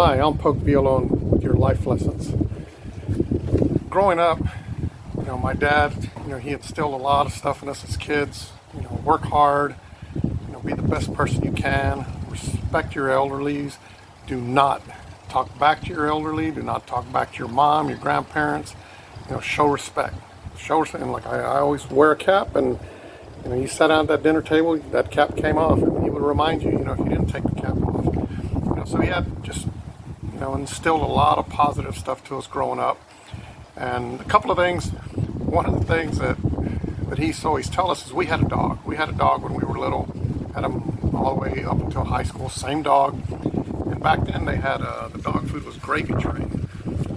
Hi, I'm Poke Violon with your life lessons. Growing up, my dad, he instilled a lot of stuff in us as kids. Work hard, be the best person you can, respect your elderlies, do not talk back to your elderly, do not talk back to your mom, your grandparents, show respect. Show respect, and like I always wear a cap, and you sat down at that dinner table, that cap came off, and he would remind you, if you didn't take the cap off. So he had just, instilled a lot of positive stuff to us growing up. And a couple of things, one of the things that he used to always tell us is we had a dog. We had a dog when we were little, had him all the way up until high school, same dog. And back then they had, the dog food was gravy train.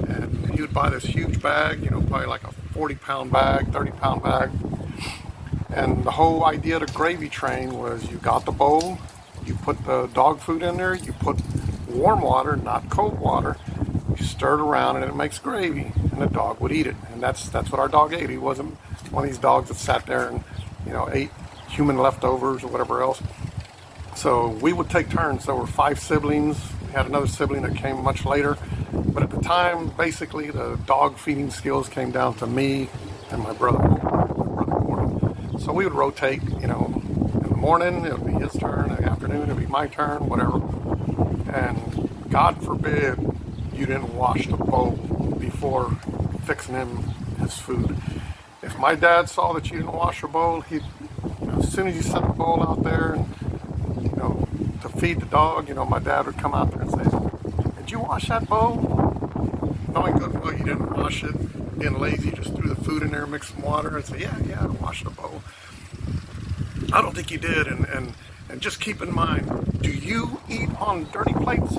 And he would buy this huge bag, probably like a 40-pound bag, 30-pound bag. And the whole idea of the gravy train was you got the bowl, you put the dog food in there, you put warm water, not cold water, you stir it around and it makes gravy, and the dog would eat it. And that's what our dog ate. He wasn't one of these dogs that sat there and ate human leftovers or whatever else. So we would take turns. There were 5 siblings. We had another sibling that came much later, but at the time basically the dog feeding skills came down to me and my brother Gordon. So we would rotate, in the morning it would be his turn, in the afternoon it would be my turn, whatever. And God forbid you didn't wash the bowl before fixing him his food. If my dad saw that you didn't wash your bowl, as soon as you set the bowl out there, and, to feed the dog, my dad would come out there and say, "Did you wash that bowl?" Knowing good well you didn't wash it, being lazy, just threw the food in there, mixed some water, and say, "Yeah, I washed the bowl." I don't think you did, and just keep in mind, do you eat on dirty plates?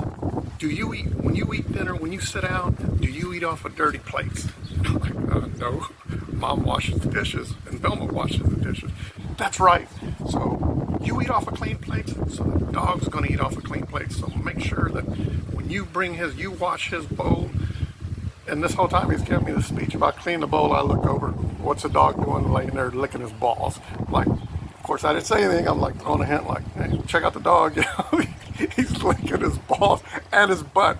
Do you eat, when you eat dinner, when you sit down, do you eat off of dirty plates? I'm like, no, Mom washes the dishes, and Velma washes the dishes. That's right. So you eat off of clean plates, so the dog's gonna eat off of clean plates. So make sure that when you you wash his bowl, and this whole time he's giving me the speech about cleaning the bowl, I look over, what's the dog doing, laying there licking his balls? Like, of course, I didn't say anything. I'm like throwing a hint, like, hey, check out the dog. He's licking his balls and his butt,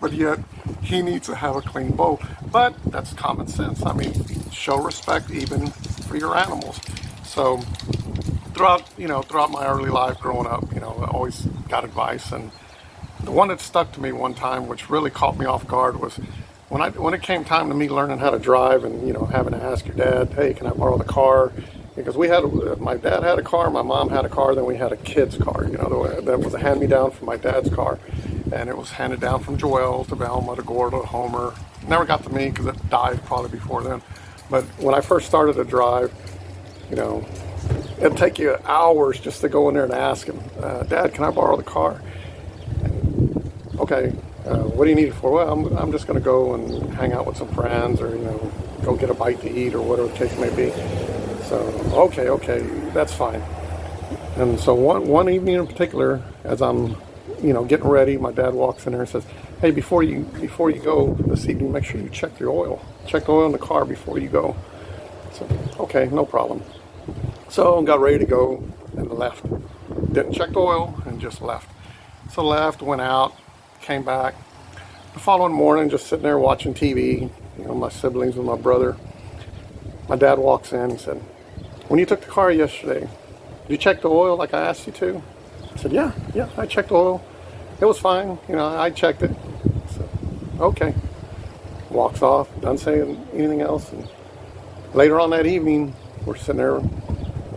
but yet he needs to have a clean bowl. But that's common sense. I mean, show respect even for your animals. So throughout my early life growing up, I always got advice. And the one that stuck to me one time, which really caught me off guard, was when it came time to me learning how to drive, and having to ask your dad, hey, can I borrow the car? Because my dad had a car, my mom had a car, then we had a kid's car, that was a hand-me-down from my dad's car. And it was handed down from Joel to Velma to Gorda to Homer. Never got to me because it died probably before then. But when I first started to drive, it'd take you hours just to go in there and ask him, Dad, can I borrow the car? And, okay, what do you need it for? Well, I'm just going to go and hang out with some friends, or, go get a bite to eat, or whatever the case may be. So, okay, that's fine. And so one evening in particular, as I'm, getting ready, my dad walks in there and says, hey, before you go this evening, make sure you check your oil. Check the oil in the car before you go. So, okay, no problem. So got ready to go and left. Didn't check the oil and just left. So left, went out, came back. The following morning, just sitting there watching TV, my siblings with my brother. My dad walks in, he said, when you took the car yesterday, did you check the oil like I asked you to? I said, yeah, I checked the oil. It was fine, I checked it. So, okay. Walks off, doesn't say anything else. And later on that evening, we're sitting there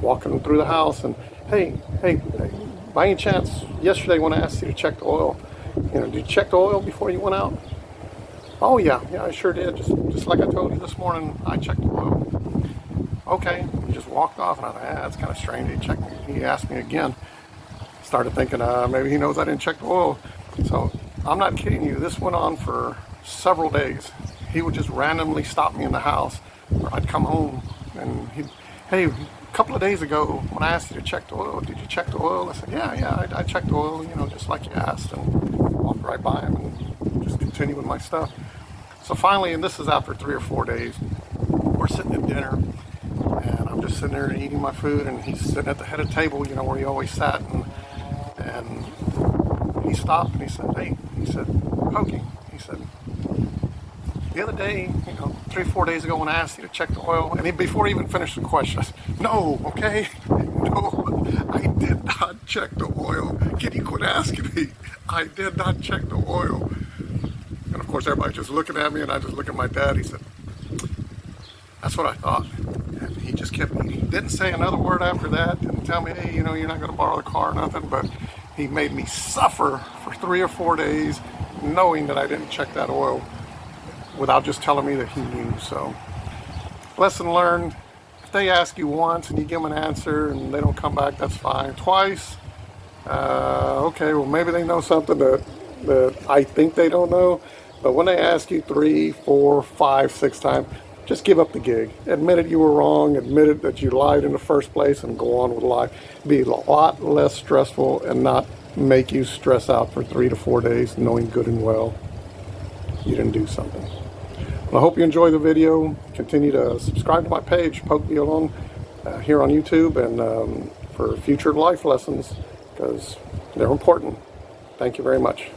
walking through the house, and hey, by any chance, yesterday when I asked you to check the oil, did you check the oil before you went out? Oh yeah, I sure did. Just like I told you this morning, I checked the oil. Okay, he just walked off, and I thought, that's kind of strange. He asked me again. Started thinking, maybe he knows I didn't check the oil. So I'm not kidding you. This went on for several days. He would just randomly stop me in the house, or I'd come home, and hey, a couple of days ago when I asked you to check the oil, did you check the oil? I said, yeah, I checked the oil, just like you asked, and walked right by him and just continued with my stuff. So finally, and this is after 3 or 4 days, we're sitting at dinner, and I'm just sitting there eating my food, and he's sitting at the head of the table, where he always sat, and he stopped and he said, hey, he said, poking. He said, the other day, 3 or 4 days ago when I asked you to check the oil, and before he even finished the question, I said, no, okay? No, I did not check the oil. Can you quit asking me? I did not check the oil. And of course, everybody's just looking at me, and I just look at my dad. He said, that's what I thought. And he just kept, he didn't say another word after that, didn't tell me, hey, you're not going to borrow the car or nothing, but he made me suffer for 3 or 4 days knowing that I didn't check that oil without just telling me that he knew. So, lesson learned. If they ask you once and you give them an answer and they don't come back, that's fine. Twice, okay, well maybe they know something that I think they don't know. But when they ask you 3, 4, 5, 6 times, just give up the gig. Admit it, you were wrong. Admit it that you lied in the first place and go on with life. Be a lot less stressful and not make you stress out for 3 to 4 days knowing good and well you didn't do something. Well, I hope you enjoy the video. Continue to subscribe to my page, Poke Violon, here on YouTube, and for future life lessons, because they're important. Thank you very much.